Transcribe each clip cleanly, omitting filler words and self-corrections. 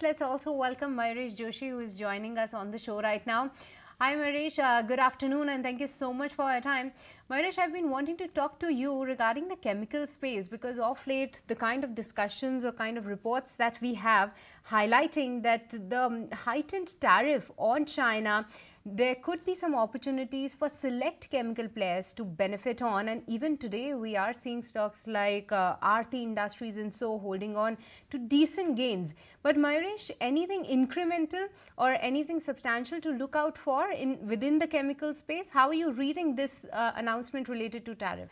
Let's also welcome Mayuresh Joshi, who is joining us on the show right now. Hi, Mayuresh. Good afternoon, and thank you so much for your time. Mayuresh, I've been wanting to talk to you regarding the chemical space because of late, the kind of discussions or kind of reports that we have highlighting that the heightened tariff on China, there could be some opportunities for select chemical players to benefit on. And even today, we are seeing stocks like Aarti Industries and so holding on to decent gains. But Mayuresh, anything incremental or anything substantial to look out for within the chemical space? How are you reading this announcement related to tariff?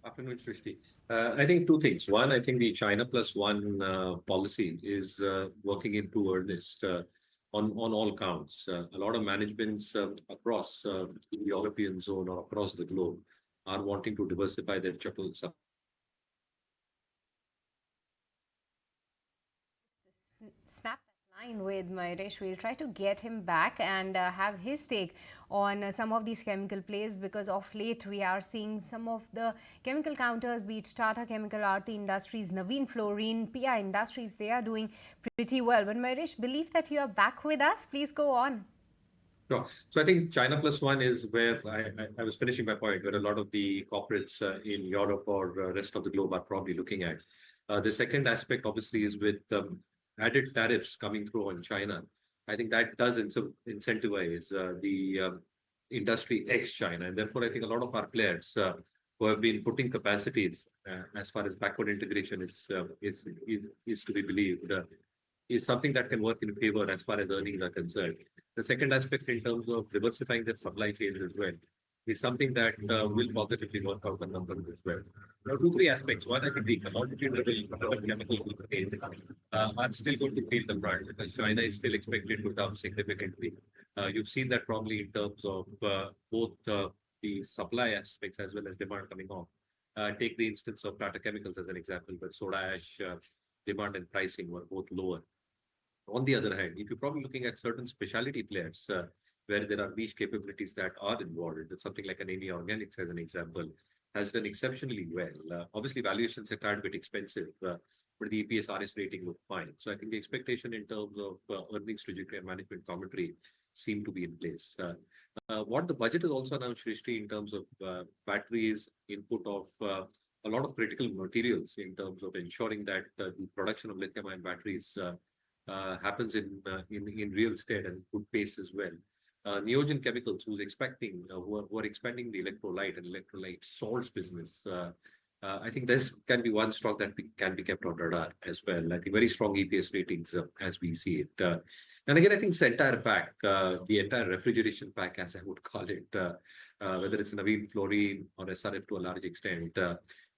Afternoon, Srishti. I think two things. One, I think the China plus one policy is working into earnest on all counts. A lot of managements across the European zone or across the globe are wanting to diversify their supply. Snap that line with Mayuresh. We'll try to get him back and have his take on some of these chemical plays, because of late we are seeing some of the chemical counters, be it Tata Chemical, Aarti Industries, Naveen Fluorine, PI Industries, they are doing pretty well. But Mayuresh, believe that you are back with us. Please go on. Sure. So I think China plus one is where I was finishing my point, where a lot of the corporates in Europe or rest of the globe are probably looking at. The second aspect, obviously, is with added tariffs coming through on China. I think that does incentivize the industry ex-China. And therefore, I think a lot of our players who have been putting capacities as far as backward integration is to be believed, is something that can work in favor as far as earnings are concerned. The second aspect in terms of diversifying their supply chains as well is something that will positively work out the numbers as well. Now, two, three aspects. One, I think the commodity-driven chemical companies are still going to feel the brunt because China is still expected to dump significantly. You've seen that probably in terms of both the supply aspects as well as demand coming off. Take the instance of Tata Chemicals as an example, where soda ash demand and pricing were both lower. On the other hand, if you're probably looking at certain specialty players where there are niche capabilities that are involved, something like an Amy Organics as an example, has done exceptionally well. Obviously, valuations are quite a bit expensive, but the EPS RS rating look fine. So I think the expectation in terms of earnings trajectory and management commentary seem to be in place. What the budget has also announced, Srishti, in terms of batteries, input of a lot of critical materials in terms of ensuring that the production of lithium-ion batteries happens in real estate and good pace as well. Neogen Chemicals, who are expanding the electrolyte and electrolyte salts business. I think this can be one stock that can be kept on radar as well. I think very strong EPS ratings as we see it. And again, I think it's the entire pack, the entire refrigeration pack, as I would call it, whether it's Naveen Fluorine or SRF to a large extent,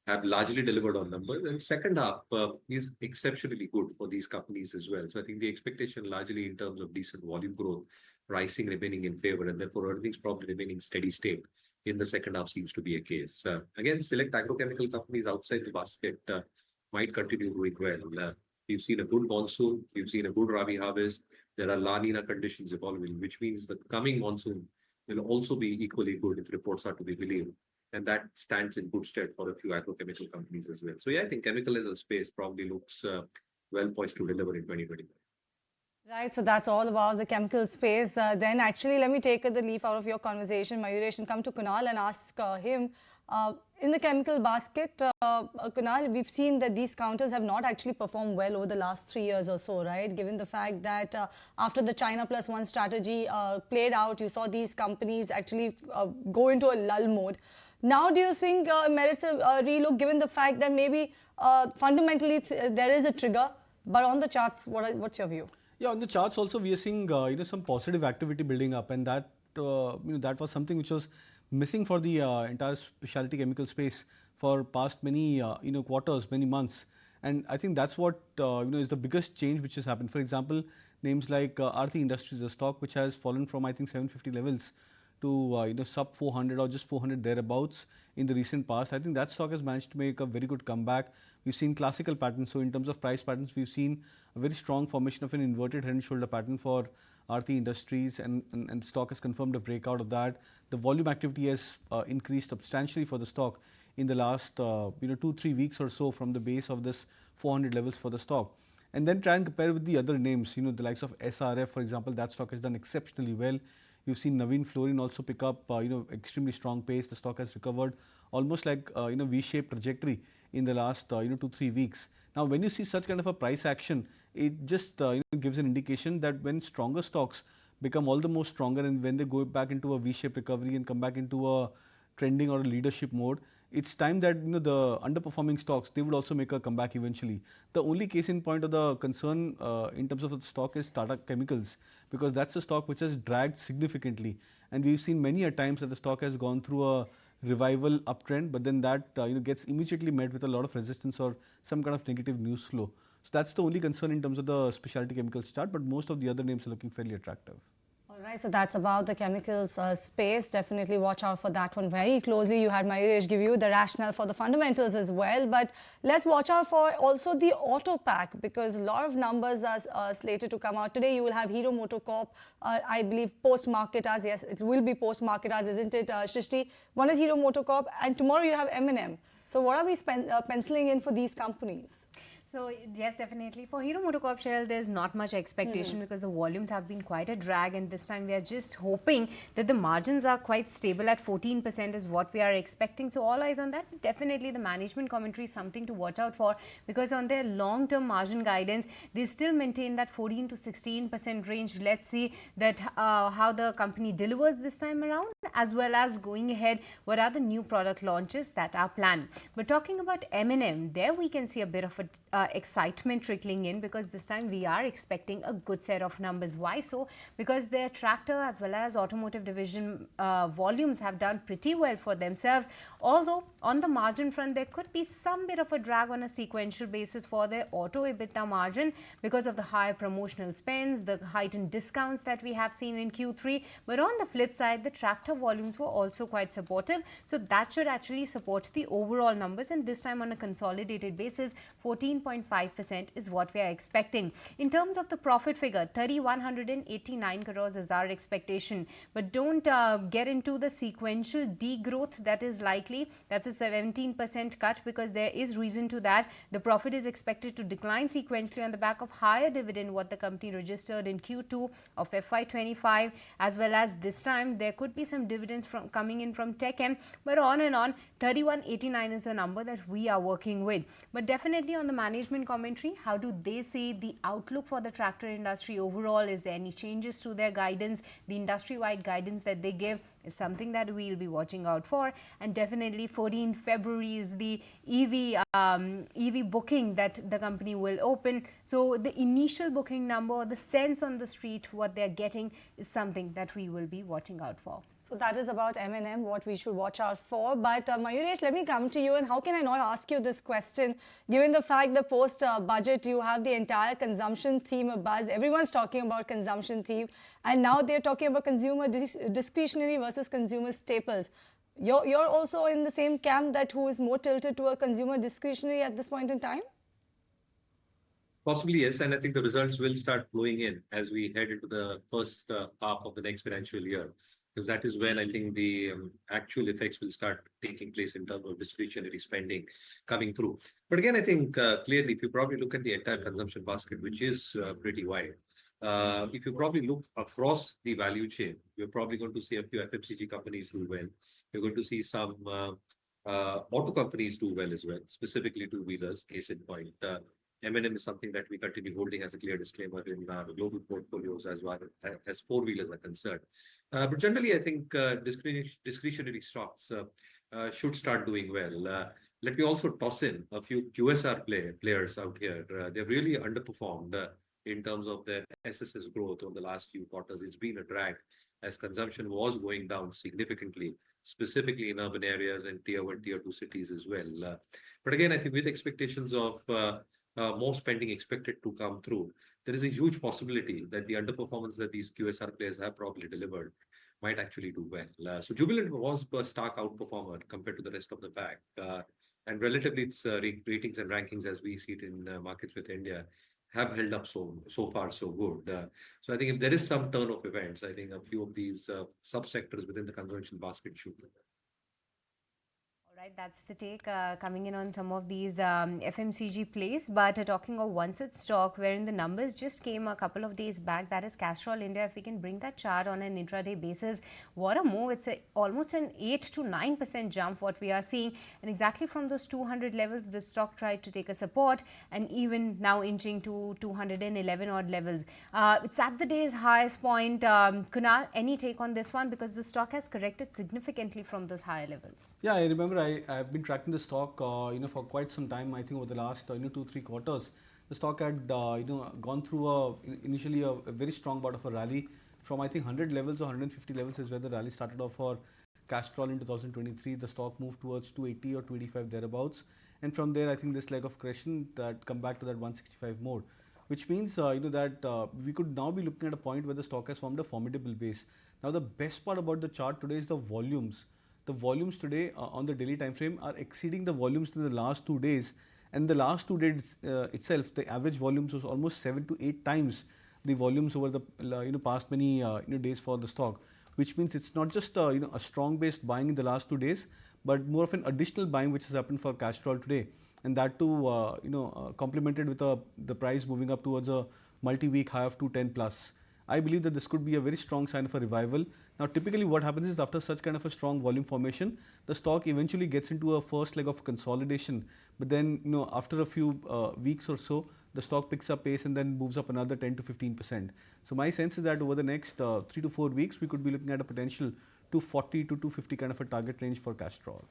have largely delivered on numbers. And second half is exceptionally good for these companies as well. So I think the expectation largely in terms of decent volume growth, pricing remaining in favor, and therefore earnings probably remaining steady state in the second half seems to be a case. Again, select agrochemical companies outside the basket might continue doing well. We've seen a good monsoon. We've seen a good Rabi harvest. There are La Nina conditions evolving, which means the coming monsoon will also be equally good if reports are to be believed. And that stands in good stead for a few agrochemical companies as well. So yeah, I think chemical as a space probably looks well poised to deliver in 2025. Right, so that's all about the chemical space. Then actually, let me take the leaf out of your conversation, Mayuresh, and come to Kunal and ask him. In the chemical basket, Kunal, we've seen that these counters have not actually performed well over the last 3 years or so, right? Given the fact that after the China plus one strategy played out, you saw these companies actually go into a lull mode. Now, do you think merits a relook, given the fact that maybe fundamentally there is a trigger, but on the charts, what's your view? Yeah, on the charts also we are seeing some positive activity building up, and that that was something which was missing for the entire specialty chemical space for past many quarters, many months, and I think that's what is the biggest change which has happened. For example, names like Aarti Industries, a stock which has fallen from I think 750 levels to sub 400 or just 400 thereabouts in the recent past. I think that stock has managed to make a very good comeback. We've seen classical patterns. So in terms of price patterns, we've seen a very strong formation of an inverted head and shoulder pattern for Aarti Industries, and the stock has confirmed a breakout of that. The volume activity has increased substantially for the stock in the last 2-3 weeks or so from the base of this 400 levels for the stock. and then try and compare with the other names, the likes of SRF, for example. That stock has done exceptionally well. You've seen Naveen Fluorine also pick up, extremely strong pace. The stock has recovered almost like, V-shaped trajectory in the last, 2-3 weeks. Now, when you see such kind of a price action, it just gives an indication that when stronger stocks become all the more stronger, and when they go back into a V-shaped recovery and come back into a trending or a leadership mode, it's time that the underperforming stocks, they would also make a comeback eventually. The only case in point of the concern in terms of the stock is Tata Chemicals, because that's a stock which has dragged significantly, and we've seen many a times that the stock has gone through a revival uptrend, but then that gets immediately met with a lot of resistance or some kind of negative news flow. So that's the only concern in terms of the specialty chemicals chart, but most of the other names are looking fairly attractive. All right, so that's about the chemicals space. Definitely watch out for that one very closely. You had Mayuresh give you the rationale for the fundamentals as well, but let's watch out for also the auto pack, because a lot of numbers are slated to come out today. You will have Hero MotoCorp, I believe post-market as, yes, it will be post-market as, isn't it, Shrishti? One is Hero MotoCorp, and tomorrow you have M&M. So what are we penciling in for these companies? So yes, definitely. For Hero MotoCorp share, there's not much expectation because the volumes have been quite a drag, and this time we are just hoping that the margins are quite stable at 14% is what we are expecting. So all eyes on that. Definitely the management commentary is something to watch out for, because on their long-term margin guidance, they still maintain that 14 to 16% range. Let's see that how the company delivers this time around, as well as going ahead, what are the new product launches that are planned. But talking about M&M, there we can see a bit of a excitement trickling in, because this time we are expecting a good set of numbers. Why so? Because their tractor as well as automotive division volumes have done pretty well for themselves, although on the margin front there could be some bit of a drag on a sequential basis for their auto EBITDA margin because of the higher promotional spends, the heightened discounts that we have seen in Q3. But on the flip side, the tractor volumes were also quite supportive, so that should actually support the overall numbers, and this time on a consolidated basis 14.5% is what we are expecting. In terms of the profit figure, 3,189 crores is our expectation, but don't get into the sequential degrowth that is likely. That's a 17% cut, because there is reason to that. The profit is expected to decline sequentially on the back of higher dividend what the company registered in Q2 of FY25, as well as this time there could be some dividends from coming in from TechM, but on and on, 3189 is the number that we are working with. But definitely on the management commentary, how do they see the outlook for the tractor industry overall? Is there any changes to their guidance? The industry-wide guidance that they give is something that we'll be watching out for. And definitely 14th February is the EV booking that the company will open. So the initial booking number, the sense on the street, what they're getting is something that we will be watching out for. So that is about M&M, what we should watch out for. But Mayuresh, let me come to you, and how can I not ask you this question, given the fact that post-budget you have the entire consumption theme abuzz. Everyone's talking about consumption theme, and now they're talking about consumer discretionary versus consumer staples. You're also in the same camp, that who is more tilted to a consumer discretionary at this point in time? Possibly, yes. And I think the results will start flowing in as we head into the first half of the next financial year, because that is when I think the actual effects will start taking place in terms of discretionary spending coming through. But again, I think clearly, if you probably look at the entire consumption basket, which is pretty wide, if you probably look across the value chain, you're probably going to see a few FMCG companies do well. You're going to see some auto companies do well as well, specifically two-wheelers, case in point. M&M is something that we continue holding as a clear disclaimer in our global portfolios as well as four-wheelers are concerned. But generally, I think discretionary stocks should start doing well. Let me also toss in a few QSR players out here. They've really underperformed in terms of their SSS growth over the last few quarters. It's been a drag as consumption was going down significantly, specifically in urban areas and tier 1, tier 2 cities as well. But again, I think with expectations of more spending expected to come through, there is a huge possibility that the underperformance that these QSR players have probably delivered might actually do well. So Jubilant was a stark outperformer compared to the rest of the pack. And relatively, its ratings and rankings as we see it in markets with India have held up so far so good. So I think if there is some turn of events, I think a few of these subsectors within the consumption basket should do well. Right, that's the take coming in on some of these FMCG plays. But talking of one such stock wherein the numbers just came a couple of days back, that is Castrol India. If we can bring that chart on an intraday basis, what a move. It's almost an 8 to 9% jump what we are seeing. And exactly from those 200 levels, the stock tried to take a support and even now inching to 211 odd levels. It's at the day's highest point. Kunal, any take on this one? Because the stock has corrected significantly from those higher levels. Yeah, I remember I've been tracking the stock, for quite some time. I think over the last, 2-3 quarters, the stock had, gone through initially a very strong bout of a rally from I think 100 levels or 150 levels is where the rally started off for Castrol in 2023. The stock moved towards 280 or 285 thereabouts, and from there I think this leg of correction that come back to that 165 mode, which means that we could now be looking at a point where the stock has formed a formidable base. Now the best part about the chart today is the volumes. The volumes today on the daily time frame are exceeding the volumes in the last 2 days, and the last 2 days itself, the average volumes was almost 7 to 8 times the volumes over the past many days for the stock, which means it's not just a strong based buying in the last 2 days, but more of an additional buying which has happened for Castrol today, and that too complemented with the price moving up towards a multi-week high of 210 plus. I believe that this could be a very strong sign of a revival. Now, typically what happens is after such kind of a strong volume formation, the stock eventually gets into a first leg of consolidation. But then, after a few weeks or so, the stock picks up pace and then moves up another 10 to 15%. So my sense is that over the next 3 to 4 weeks, we could be looking at a potential 240 to 250 kind of a target range for Castrol.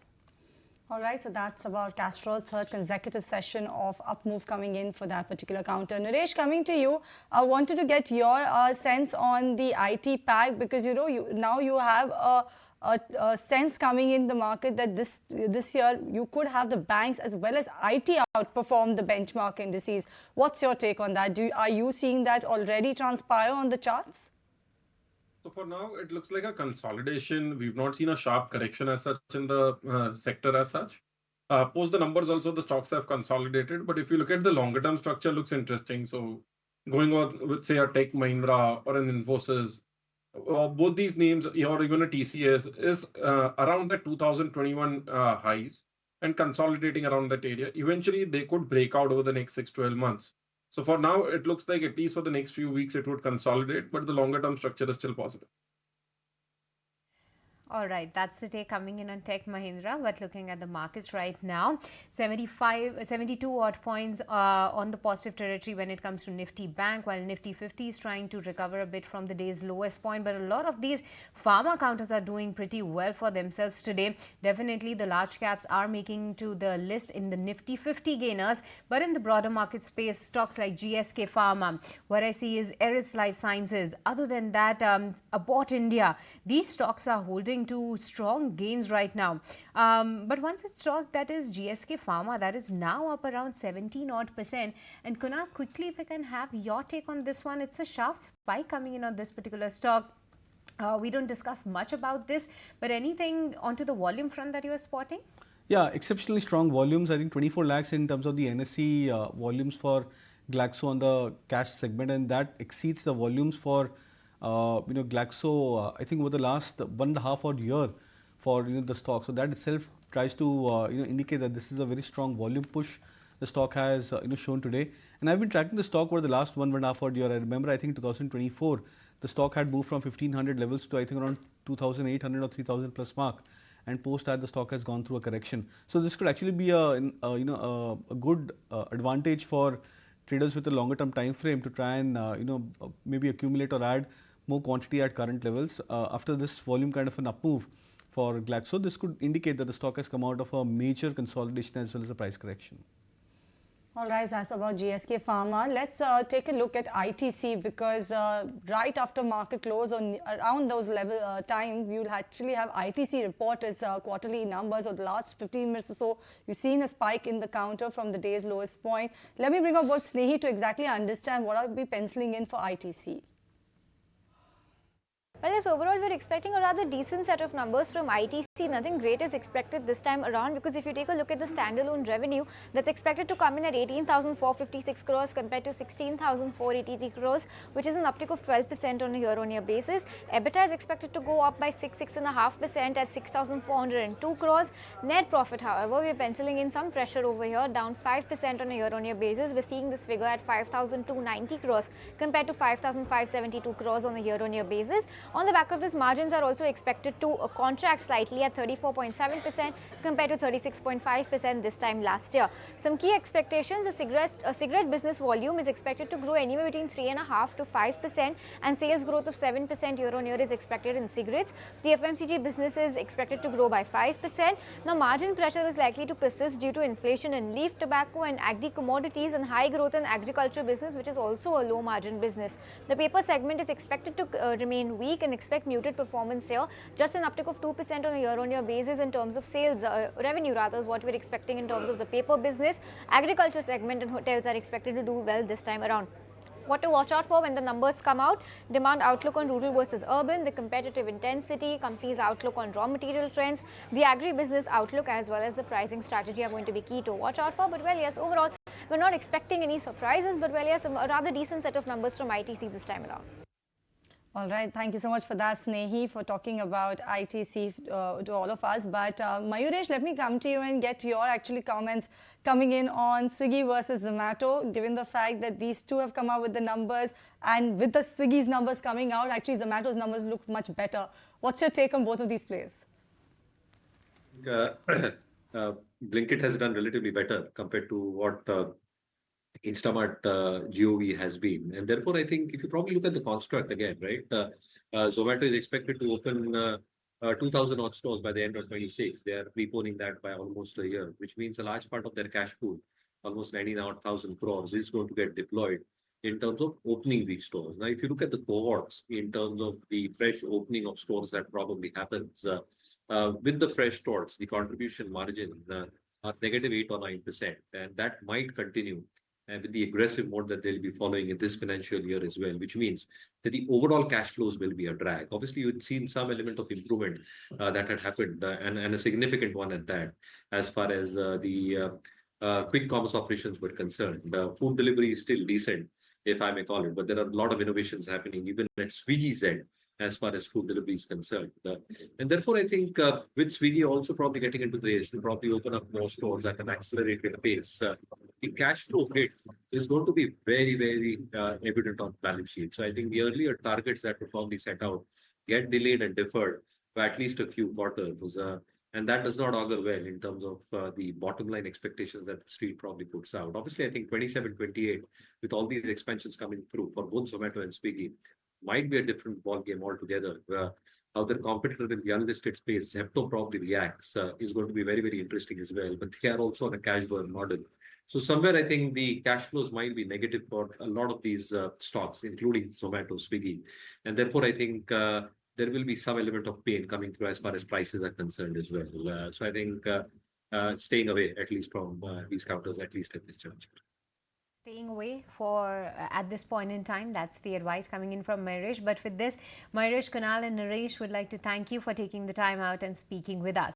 All right, so that's about Castrol's third consecutive session of up move coming in for that particular counter. Naresh, coming to you, I wanted to get your sense on the IT pack, because now you have a sense coming in the market that this year you could have the banks as well as IT outperform the benchmark indices. What's your take on that? Are you seeing that already transpire on the charts? So for now, it looks like a consolidation. We've not seen a sharp correction as such in the sector as such. Post the numbers also, the stocks have consolidated. But if you look at the longer term structure, looks interesting. So going on with, say, a Tech Mahindra or an Infosys, both these names, or even a TCS, is around the 2021 highs and consolidating around that area. Eventually, they could break out over the next 6-12 months. So for now, it looks like at least for the next few weeks, it would consolidate, but the longer term structure is still positive. All right, that's the take coming in on Tech Mahindra. But looking at the markets right now, 72 odd points on the positive territory when it comes to Nifty Bank, while Nifty 50 is trying to recover a bit from the day's lowest point. But a lot of these pharma counters are doing pretty well for themselves today. Definitely the large caps are making to the list in the Nifty 50 gainers. But in the broader market space, stocks like GSK Pharma, what I see is Eris Life Sciences. Other than that, Abbott India, these stocks are holding to strong gains right now. But one such stock, that is GSK Pharma, that is now up around 17 odd percent. And Kunal, quickly, if I can have your take on this one, it's a sharp spike coming in on this particular stock. We don't discuss much about this, but anything onto the volume front that you are spotting? Yeah, exceptionally strong volumes. I think 24 lakhs in terms of the NSE volumes for Glaxo on the cash segment, and that exceeds the volumes for Glaxo, I think over the last 1.5 odd year for the stock. So that itself tries to indicate that this is a very strong volume push the stock has shown today. And I've been tracking the stock over the last 1.5 odd year. I remember, I think 2024, the stock had moved from 1500 levels to I think around 2800 or 3000 plus mark. And post that, the stock has gone through a correction. So this could actually be a good advantage for traders with a longer term time frame to try and maybe accumulate or add more quantity at current levels. After this volume kind of an up move for Glaxo, this could indicate that the stock has come out of a major consolidation as well as a price correction. All right, that's about GSK Pharma. Let's take a look at ITC, because right after market close on around those level times, you'll actually have ITC report its quarterly numbers of the last 15 minutes or so. You've seen a spike in the counter from the day's lowest point. Let me bring up both Snehi to exactly understand what I'll be penciling in for ITC. Well, yes, overall we're expecting a rather decent set of numbers from ITC. Nothing great is expected this time around, because if you take a look at the standalone revenue, that's expected to come in at 18,456 crores compared to 16,483 crores, which is an uptick of 12% on a year-on-year basis. EBITDA is expected to go up by 6.5% at 6,402 crores. Net profit, however, we're penciling in some pressure over here, down 5% on a year-on-year basis. We're seeing this figure at 5,290 crores compared to 5,572 crores on a year-on-year basis. On the back of this, margins are also expected to contract slightly at 34.7% compared to 36.5% this time last year. Some key expectations: the cigarette business volume is expected to grow anywhere between 3.5% to 5%, and sales growth of 7% year-on-year is expected in cigarettes. The FMCG business is expected to grow by 5%. Now, margin pressure is likely to persist due to inflation in leaf tobacco and agri commodities, and high growth in agriculture business, which is also a low margin business. The paper segment is expected to remain weak and expect muted performance here. Just an uptick of 2% on a year-on-year basis in terms of sales revenue, rather, is what we're expecting in terms of the paper business. Agriculture segment and hotels are expected to do well this time around. What to watch out for when the numbers come out: demand outlook on rural versus urban, the competitive intensity, companies' outlook on raw material trends, the agri-business outlook, as well as the pricing strategy are going to be key to watch out for. But well, yes, overall, we're not expecting any surprises, but well, yes, a rather decent set of numbers from ITC this time around. All right, thank you so much for that, Snehi, for talking about ITC to all of us. But Mayuresh, let me come to you and get your comments coming in on Swiggy versus Zomato, given the fact that these two have come out with the numbers, and with the Swiggy's numbers coming out, actually Zomato's numbers look much better. What's your take on both of these players? Blinkit has done relatively better compared to what Instamart GOV has been. And therefore, I think if you probably look at the construct again, right, Zomato is expected to open 2,000 odd stores by the end of 26. They are preponing that by almost a year, which means a large part of their cash pool, almost 19,000 crores, is going to get deployed in terms of opening these stores. Now, if you look at the cohorts in terms of the fresh opening of stores that probably happens, with the fresh stores, the contribution margin are negative 8 or 9%, and that might continue. And with the aggressive mode that they'll be following in this financial year as well, which means that the overall cash flows will be a drag. Obviously, you'd seen some element of improvement that had happened, and a significant one at that, as far as the quick commerce operations were concerned. Food delivery is still decent, if I may call it, but there are a lot of innovations happening even at Swiggy's end as far as food delivery is concerned. And therefore, I think with Swiggy also probably getting into the race to probably open up more stores at an accelerated pace, the cash flow hit is going to be very, very evident on balance sheet. So I think the earlier targets that were probably set out get delayed and deferred by at least a few quarters. And that does not augur well in terms of the bottom line expectations that the street probably puts out. Obviously, I think 27, 28, with all these expansions coming through for both Zomato and Swiggy, might be a different ball game altogether. How their competitor in the unlisted space, Zepto, probably reacts is going to be very, very interesting as well. But they are also on a cash burn model. So somewhere I think the cash flows might be negative for a lot of these stocks, including Zomato, Swiggy. And therefore, I think there will be some element of pain coming through as far as prices are concerned as well. So I think staying away at least from these counters, at least at this juncture. Staying away for at this point in time. That's the advice coming in from Mayuresh. But with this, Mayuresh, Kunal and Naresh would like to thank you for taking the time out and speaking with us.